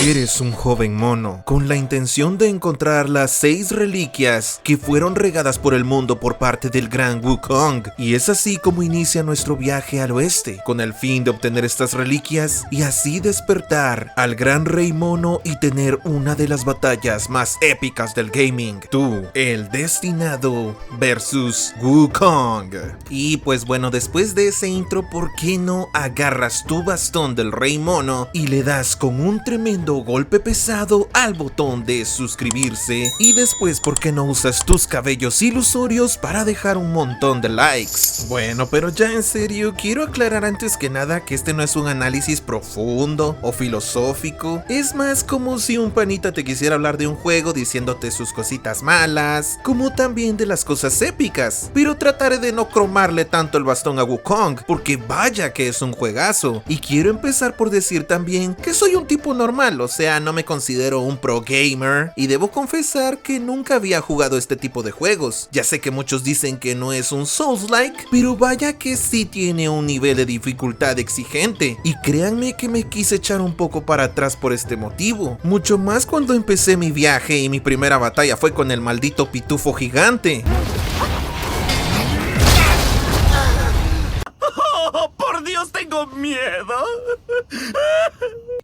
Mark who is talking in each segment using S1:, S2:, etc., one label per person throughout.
S1: Eres un joven mono con la intención de encontrar las 6 reliquias que fueron regadas por el mundo por parte del gran Wukong, y es así como inicia nuestro viaje al oeste, con el fin de obtener estas reliquias y así despertar al gran rey mono y tener una de las batallas más épicas del gaming, tú, el destinado versus Wukong. Y pues bueno, después de ese intro, ¿por qué no agarras tu bastón del rey mono y le das con un tremendo golpe pesado al botón de suscribirse? Y después, ¿por qué no usas tus cabellos ilusorios para dejar un montón de likes? Bueno, pero ya en serio, quiero aclarar antes que nada que este no es un análisis profundo o filosófico. Es más como si un panita te quisiera hablar de un juego diciéndote sus cositas malas, como también de las cosas épicas. Pero trataré de no cromarle tanto el bastón a Wukong, porque vaya que es un juegazo. Y quiero empezar por decir también que soy un tipo normal, o sea, no me considero un pro gamer, y debo confesar que nunca había jugado este tipo de juegos. Ya sé que muchos dicen que no es un Souls-like, pero vaya que sí tiene un nivel de dificultad exigente, y créanme que me quise echar un poco para atrás por este motivo, mucho más cuando empecé mi viaje y mi primera batalla fue con el maldito pitufo gigante.
S2: ¡Oh, por Dios, tengo miedo!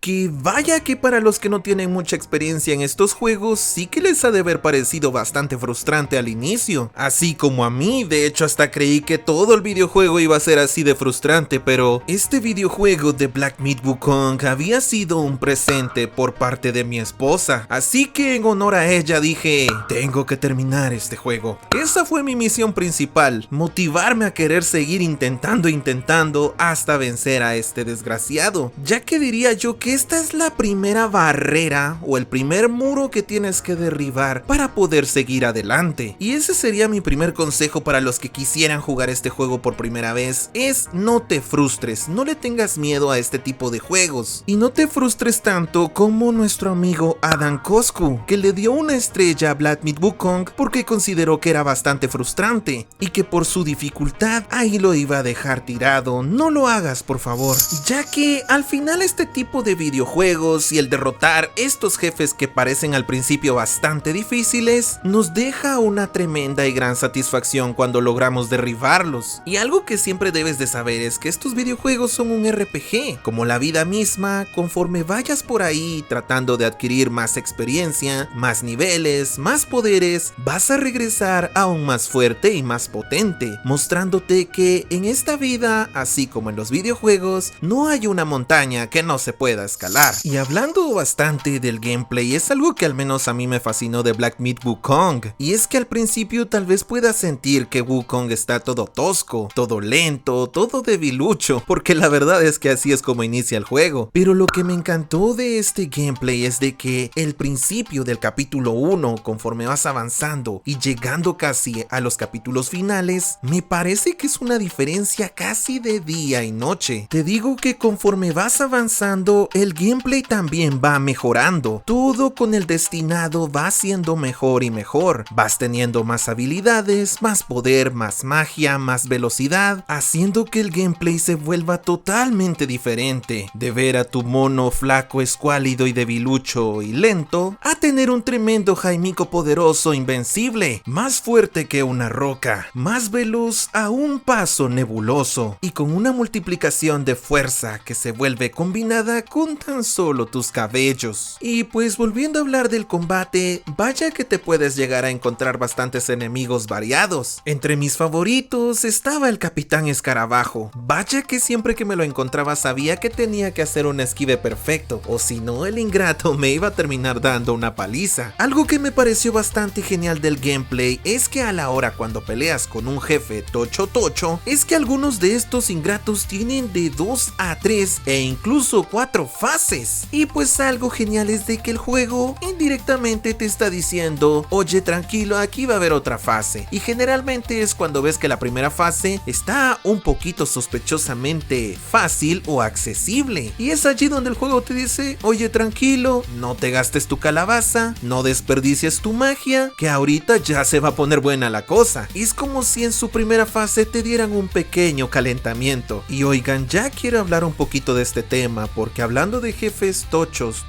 S1: Que vaya que para los que no tienen mucha experiencia en estos juegos, sí que les ha de haber parecido bastante frustrante al inicio. Así como a mí, de hecho hasta creí que todo el videojuego iba a ser así de frustrante, pero este videojuego de Black Myth Wukong había sido un presente por parte de mi esposa. Así que en honor a ella dije, tengo que terminar este juego. Esa fue mi misión principal, motivarme a querer seguir intentando hasta vencer a este desgraciado. Ya que diría yo que esta es la primera barrera o el primer muro que tienes que derribar para poder seguir adelante. Y ese sería mi primer consejo para los que quisieran jugar este juego por primera vez, es no te frustres, no le tengas miedo a este tipo de juegos. Y no te frustres tanto como nuestro amigo Adam Coscu, que le dio una estrella a Black Myth Wukong porque consideró que era bastante frustrante y que por su dificultad ahí lo iba a dejar tirado. No lo hagas, por favor, ya que al final este tipo de videojuegos y el derrotar estos jefes que parecen al principio bastante difíciles nos deja una tremenda y gran satisfacción cuando logramos derribarlos. Y algo que siempre debes de saber es que estos videojuegos son un RPG, como la vida misma. Conforme vayas por ahí tratando de adquirir más experiencia, más niveles, más poderes, vas a regresar aún más fuerte y más potente, mostrándote que en esta vida, así como en los videojuegos, no hay una montaña que no se pueda escalar. Y hablando bastante del gameplay, es algo que al menos a mí me fascinó de Black Myth Wukong, y es que al principio tal vez puedas sentir que Wukong está todo tosco, todo lento, todo debilucho, porque la verdad es que así es como inicia el juego. Pero lo que me encantó de este gameplay es de que el principio del capítulo 1, conforme vas avanzando y llegando casi a los capítulos finales, me parece que es una diferencia casi de día y noche. Te digo que conforme vas avanzando, el gameplay también va mejorando. Todo con el destinado va siendo mejor y mejor. Vas teniendo más habilidades, más poder, más magia, más velocidad, haciendo que el gameplay se vuelva totalmente diferente. De ver a tu mono flaco, escuálido y debilucho y lento, a tener un tremendo Jaimico poderoso, invencible, más fuerte que una roca, más veloz a un paso nebuloso, y con una multiplicación de fuerza que se vuelve combinada con tan solo tus cabellos. Y pues volviendo a hablar del combate, vaya que te puedes llegar a encontrar bastantes enemigos variados. Entre mis favoritos estaba el Capitán Escarabajo. Vaya que siempre que me lo encontraba sabía que tenía que hacer un esquive perfecto, o si no el ingrato me iba a terminar dando una paliza. Algo que me pareció bastante genial del gameplay es que a la hora cuando peleas con un jefe tocho, es que algunos de estos ingratos tienen de 2 a 3 e incluso 4 fases. Y pues algo genial es de que el juego indirectamente te está diciendo, oye, tranquilo, aquí va a haber otra fase. Y generalmente es cuando ves que la primera fase está un poquito sospechosamente fácil o accesible. Y es allí donde el juego te dice, oye, tranquilo, no te gastes tu calabaza, no desperdicies tu magia, que ahorita ya se va a poner buena la cosa. Es como si en su primera fase te dieran un pequeño calentamiento. Y oigan, ya quiero hablar un poquito de este tema, porque hablando hablando de jefes tochos,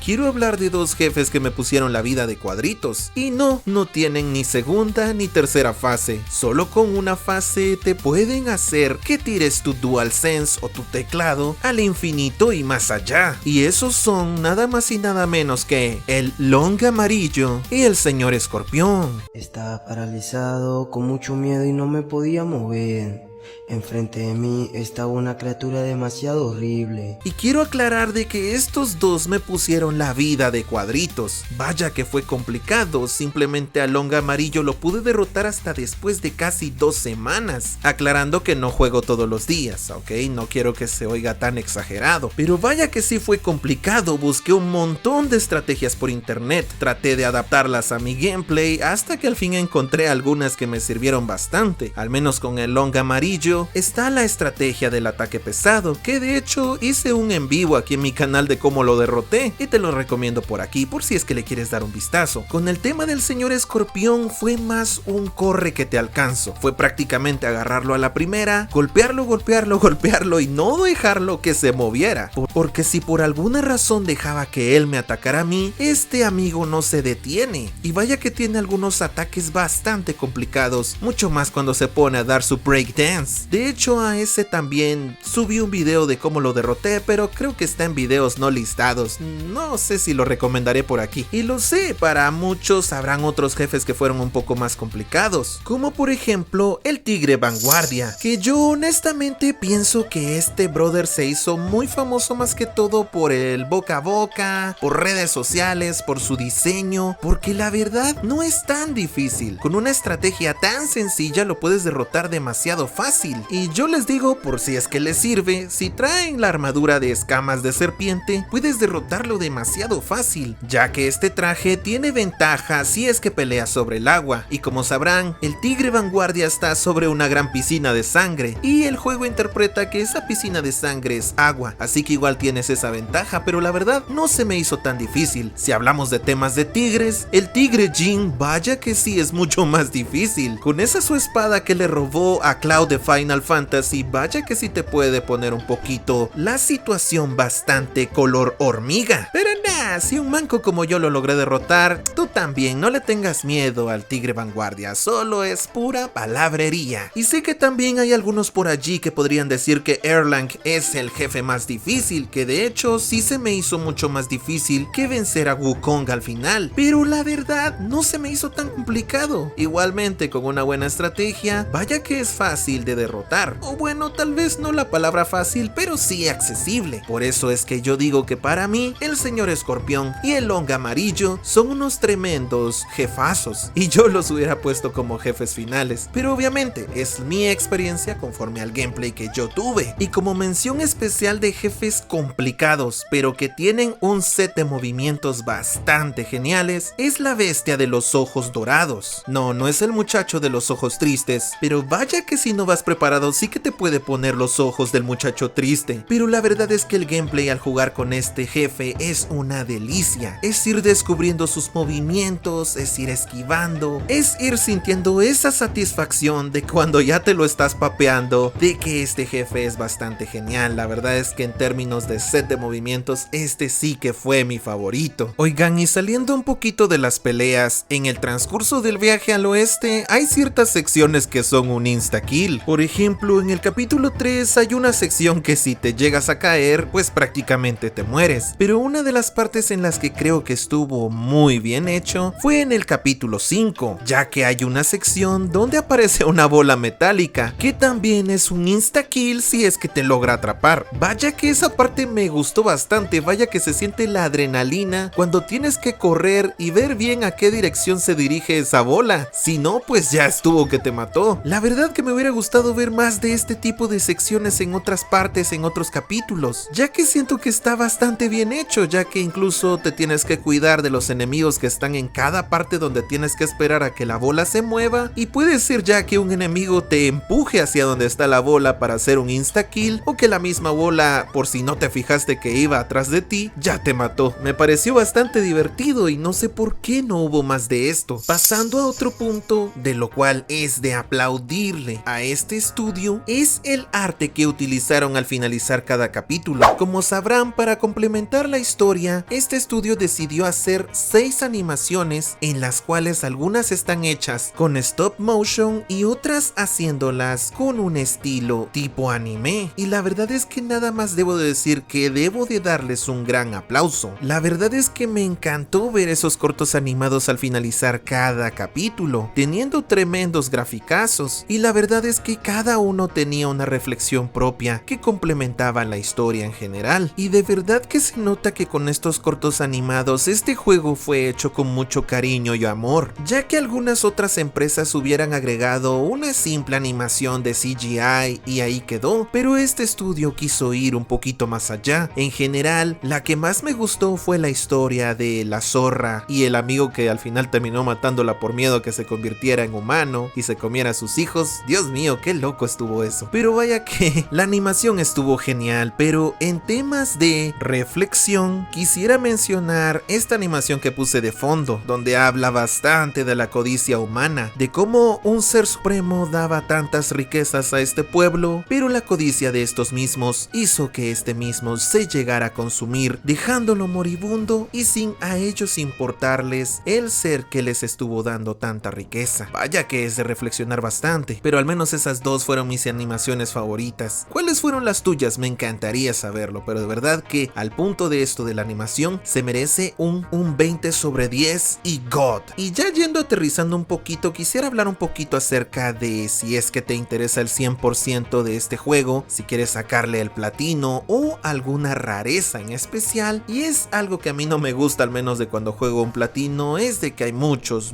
S1: quiero hablar de dos jefes que me pusieron la vida de cuadritos. Y no tienen ni segunda ni tercera fase. Solo con una fase te pueden hacer que tires tu DualSense o tu teclado al infinito y más allá. Y esos son nada más y nada menos que el Long Amarillo y el Señor Escorpión.
S3: Estaba paralizado con mucho miedo y no me podía mover. Enfrente de mí estaba una criatura demasiado horrible.
S1: Y quiero aclarar de que estos dos me pusieron la vida de cuadritos. Vaya que fue complicado, simplemente a Long Amarillo lo pude derrotar hasta después de casi 2 semanas. Aclarando que no juego todos los días, ¿ok? No quiero que se oiga tan exagerado. Pero vaya que sí fue complicado, busqué un montón de estrategias por internet. Traté de adaptarlas a mi gameplay hasta que al fin encontré algunas que me sirvieron bastante. Al menos con el Long Amarillo está la estrategia del ataque pesado, que de hecho hice un en vivo aquí en mi canal de cómo lo derroté y te lo recomiendo por aquí por si es que le quieres dar un vistazo. Con el tema del Señor Escorpión fue más un corre que te alcanzo, fue prácticamente agarrarlo a la primera, golpearlo y no dejarlo que se moviera, porque si por alguna razón dejaba que él me atacara a mí, este amigo no se detiene, y vaya que tiene algunos ataques bastante complicados, mucho más cuando se pone a dar su breakdance. De hecho a ese también subí un video de cómo lo derroté, pero creo que está en videos no listados, no sé si lo recomendaré por aquí. Y lo sé, para muchos habrán otros jefes que fueron un poco más complicados, como por ejemplo el Tigre Vanguardia, que yo honestamente pienso que este brother se hizo muy famoso más que todo por el boca a boca, por redes sociales, por su diseño, porque la verdad no es tan difícil. Con una estrategia tan sencilla lo puedes derrotar demasiado fácil. Y yo les digo, por si es que les sirve, si traen la armadura de escamas de serpiente, puedes derrotarlo demasiado fácil, ya que este traje tiene ventaja si es que peleas sobre el agua. Y como sabrán, el Tigre Vanguardia está sobre una gran piscina de sangre, y el juego interpreta que esa piscina de sangre es agua, así que igual tienes esa ventaja, pero la verdad no se me hizo tan difícil. Si hablamos de temas de tigres, el Tigre Jin, vaya que sí es mucho más difícil. Con esa su espada que le robó a Cloud de Final Fantasy, vaya que sí te puede poner un poquito la situación bastante color hormiga. Pero nada, si un manco como yo lo logré derrotar, tú también no le tengas miedo al Tigre Vanguardia, solo es pura palabrería. Y sé que también hay algunos por allí que podrían decir que Erlang es el jefe más difícil, que de hecho sí se me hizo mucho más difícil que vencer a Wukong al final, pero la verdad no se me hizo tan complicado. Igualmente con una buena estrategia, vaya que es fácil de derrotar, o bueno, tal vez no la palabra fácil, pero sí accesible. Por eso es que yo digo que para mí el Señor Escorpión y el Long Amarillo son unos tremendos jefazos, y yo los hubiera puesto como jefes finales, pero obviamente es mi experiencia conforme al gameplay que yo tuve. Y como mención especial de jefes complicados pero que tienen un set de movimientos bastante geniales, es la bestia de los ojos dorados. No es el muchacho de los ojos tristes, pero vaya que si no vas preparado sí que te puede poner los ojos del muchacho triste. Pero la verdad es que el gameplay al jugar con este jefe es una delicia, es ir descubriendo sus movimientos, es ir esquivando, es ir sintiendo esa satisfacción de cuando ya te lo estás papeando, de que este jefe es bastante genial. La verdad es que en términos de set de movimientos este sí que fue mi favorito. Oigan, y saliendo un poquito de las peleas, en el transcurso del viaje al oeste hay ciertas secciones que son un insta-kill. Por ejemplo, en el capítulo 3 hay una sección que si te llegas a caer, pues prácticamente te mueres. Pero una de las partes en las que creo que estuvo muy bien hecho fue en el capítulo 5, ya que hay una sección donde aparece una bola metálica, que también es un insta-kill si es que te logra atrapar. Vaya que esa parte me gustó bastante, vaya que se siente la adrenalina cuando tienes que correr y ver bien a qué dirección se dirige esa bola, si no pues ya estuvo que te mató. La verdad que me hubiera gustado ver más de este tipo de secciones en otras partes, en otros capítulos, ya que siento que está bastante bien hecho, ya que incluso te tienes que cuidar de los enemigos que están en cada parte donde tienes que esperar a que la bola se mueva, y puede ser ya que un enemigo te empuje hacia donde está la bola para hacer un insta-kill, o que la misma bola, por si no te fijaste que iba atrás de ti, ya te mató. Me pareció bastante divertido y no sé por qué no hubo más de esto. Pasando a otro punto, de lo cual es de aplaudirle a este este estudio es el arte que utilizaron al finalizar cada capítulo. Como sabrán, para complementar la historia, este estudio decidió hacer 6 animaciones, en las cuales algunas están hechas con stop motion y otras haciéndolas con un estilo tipo anime. Y la verdad es que nada más debo de decir que debo de darles un gran aplauso. La verdad es que me encantó ver esos cortos animados al finalizar cada capítulo, teniendo tremendos graficazos, y la verdad es que cada uno tenía una reflexión propia que complementaba la historia en general. Y de verdad que se nota que con estos cortos animados este juego fue hecho con mucho cariño y amor, ya que algunas otras empresas hubieran agregado una simple animación de CGI y ahí quedó, pero este estudio quiso ir un poquito más allá. En general, la que más me gustó fue la historia de la zorra y el amigo que al final terminó matándola por miedo a que se convirtiera en humano y se comiera a sus hijos. Dios mío, qué loco estuvo eso. Pero vaya que la animación estuvo genial. Pero en temas de reflexión, quisiera mencionar esta animación que puse de fondo, donde habla bastante de la codicia humana, de cómo un ser supremo daba tantas riquezas a este pueblo, pero la codicia de estos mismos hizo que este mismo se llegara a consumir, dejándolo moribundo y sin a ellos importarles el ser que les estuvo dando tanta riqueza. Vaya que es de reflexionar bastante, pero al menos esas dos fueron mis animaciones favoritas. ¿Cuáles fueron las tuyas? Me encantaría saberlo, pero de verdad que al punto de esto de la animación se merece un 20 sobre 10 y God. Y ya yendo aterrizando un poquito, quisiera hablar un poquito acerca de si es que te interesa el 100% de este juego, si quieres sacarle el platino o alguna rareza en especial. Y es algo que a mí no me gusta, al menos de cuando juego un platino, es de que hay muchos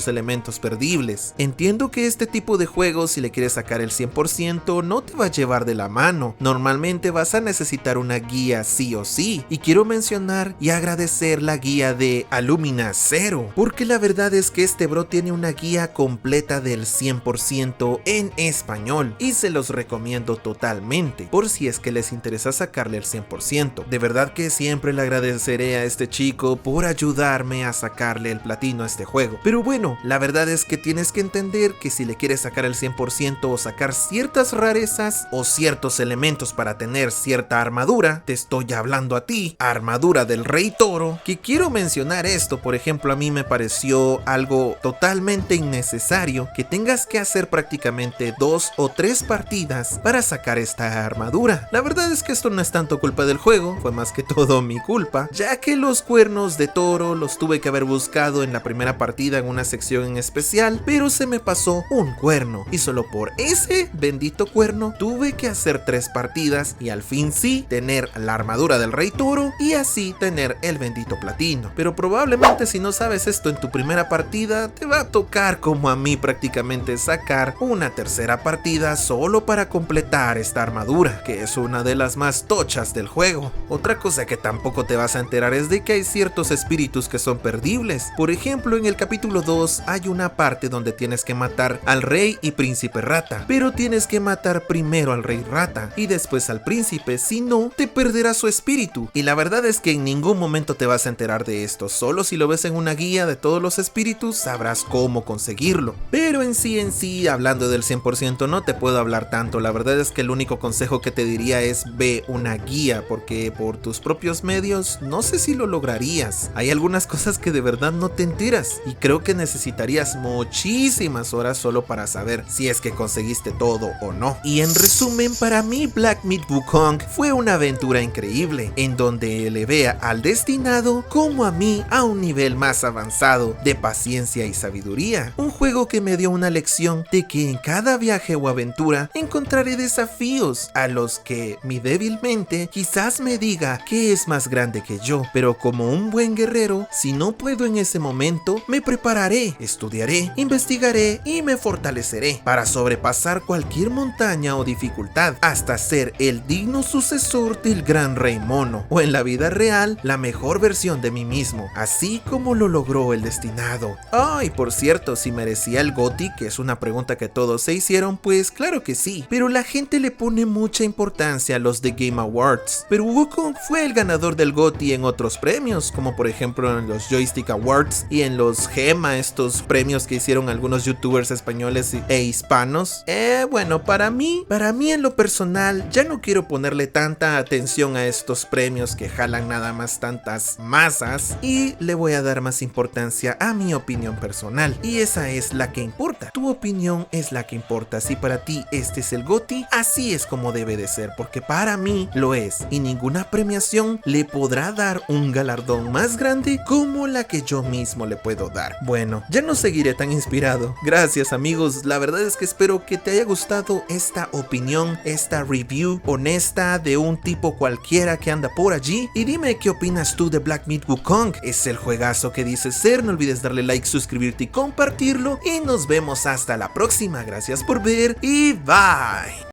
S1: elementos perdibles. Entiendo que este tipo de juegos, si le quieres sacar el 100%, no te va a llevar de la mano. Normalmente vas a necesitar una guía sí o sí. Y quiero mencionar y agradecer la guía de Alumina Zero, porque la verdad es que este bro tiene una guía completa del 100% en español y se los recomiendo totalmente, por si es que les interesa sacarle el 100%. De verdad que siempre le agradeceré a este chico por ayudarme a sacarle el platino a este juego. Pero bueno, la verdad es que tienes que entender que si le quieres sacar el 100% o sacar ciertas rarezas o ciertos elementos para tener cierta armadura, te estoy hablando a ti, armadura del Rey Toro, que quiero mencionar esto. Por ejemplo, a mí me pareció algo totalmente innecesario que tengas que hacer prácticamente 2 o 3 partidas para sacar esta armadura. La verdad es que esto no es tanto culpa del juego, fue más que todo mi culpa, ya que los cuernos de toro los tuve que haber buscado en la primera partida en una sección en especial, pero se me pasó un cuerno y solo por ese bendito cuerno tuve que hacer 3 partidas y al fin sí tener la armadura del Rey Toro y así tener el bendito platino. Pero probablemente si no sabes esto en tu primera partida, te va a tocar como a mí prácticamente sacar una tercera partida solo para completar esta armadura, que es una de las más tochas del juego. Otra cosa que tampoco te vas a enterar es de que hay ciertos espíritus que son perdibles. Por ejemplo, en el capítulo 2 hay una parte donde tienes que matar al rey y príncipe rata, pero tienes que matar primero al rey rata y después al príncipe, si no te perderás su espíritu. Y la verdad es que en ningún momento te vas a enterar de esto, solo si lo ves en una guía de todos los espíritus sabrás cómo conseguirlo. Pero en sí, hablando del 100% no te puedo hablar tanto. La verdad es que el único consejo que te diría es ve una guía, porque por tus propios medios no sé si lo lograrías. Hay algunas cosas que de verdad no te enteras y creo que necesitarías muchísimas horas solo para saber si es que conseguiste todo o no. Y en resumen, para mí Black Myth Wukong fue una aventura increíble, en donde elevé al destinado como a mí a un nivel más avanzado de paciencia y sabiduría. Un juego que me dio una lección de que en cada viaje o aventura encontraré desafíos a los que mi débil mente quizás me diga que es más grande que yo, pero como un buen guerrero, si no puedo en ese momento, me prepararé, estudiaré, investigaré y me fortaleceré para sobrepasar cualquier montaña o dificultad hasta ser el digno sucesor del gran rey mono, o en la vida real, la mejor versión de mí mismo, así como lo logró el destinado. Y por cierto, si merecía el GOTY, que es una pregunta que todos se hicieron, pues claro que sí, pero la gente le pone mucha importancia a los The Game Awards. Pero Wukong fue el ganador del GOTY en otros premios, como por ejemplo en los Joystick Awards y en los GEMA, estos premios que hicieron algunos youtubers españoles e hispanos hispanos, bueno, para mí en lo personal, ya no quiero ponerle tanta atención a estos premios que jalan nada más tantas masas y le voy a dar más importancia a mi opinión personal, y esa es la que importa. Tu opinión es la que importa. Si para ti este es el GOTY, así es como debe de ser, porque para mí lo es, y ninguna premiación le podrá dar un galardón más grande como la que yo mismo le puedo dar. Bueno, ya no seguiré tan inspirado. Gracias amigos, la verdad es que espero que te haya gustado esta opinión, esta review honesta de un tipo cualquiera que anda por allí, y dime qué opinas tú de Black Myth: Wukong. ¿Es el juegazo que dice ser? No olvides darle like, suscribirte y compartirlo, y nos vemos hasta la próxima. Gracias por ver y bye.